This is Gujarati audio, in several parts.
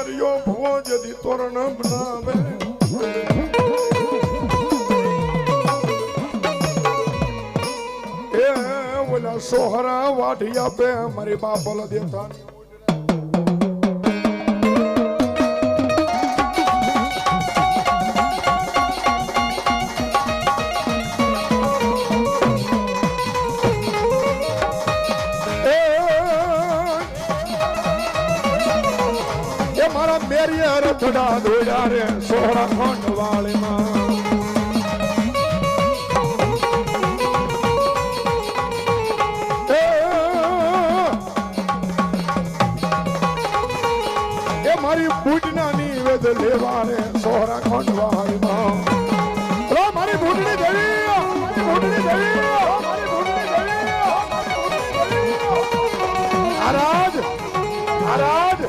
દરિયો ભવો જદી તોરણ બનાવે એ ઓલા સોહરા વાઢી આપે મારી બાપલ દેતા રથડા દોડ્યા રે સોહરા ખંડ વાળીમાં એ મારી બુટના ની વેદ લેવા રે સોહરા ખંડ વાળીમાં મારી બુટની દેવી મારી બુટની દેવી મારી બુટની દેવી મહારાજ મહારાજ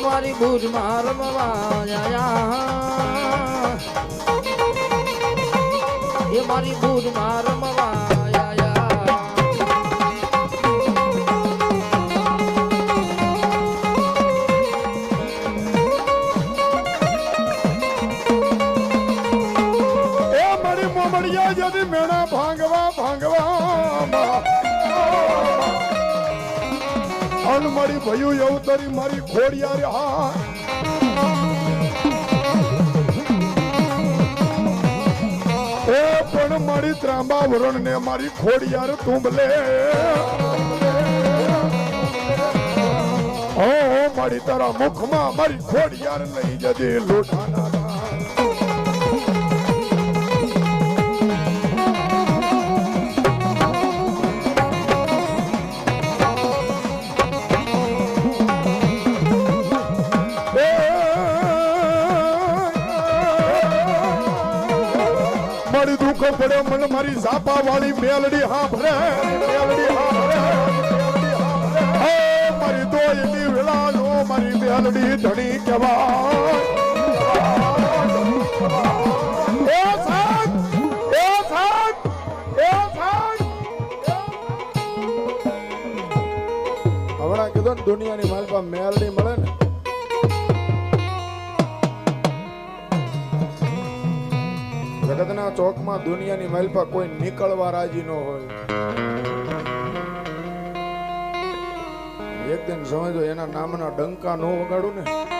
મારી ભુજ માં રમવા એ મારી ભુજ માં રમવા એ મારી મોમડિયા જદી મેણા ભાંગવા મારી ભયું એવું તરી મારી ખોડિયાર હા એ પણ મારી ત્રાંબા વરણ ને મારી ખોડિયાર તુંબલે ઓ મારી તારા મુખમાં મારી ખોડિયાર લઈ જતી લોટાના દુઃખ પડે મને મારી ઝાપા વાળી મેલડી હા ભરે મારી તો એની વેળા નો મારી મેલડી ધણી કહેવાય હમણાં કીધું ને દુનિયાની માલપા મેલડી મળે ને જગતના ચોકમાં દુનિયાની માલપા કોઈ નીકળવા રાજી ન હોય એક દિન સમજો એના નામના ડંકા ન વગાડું ને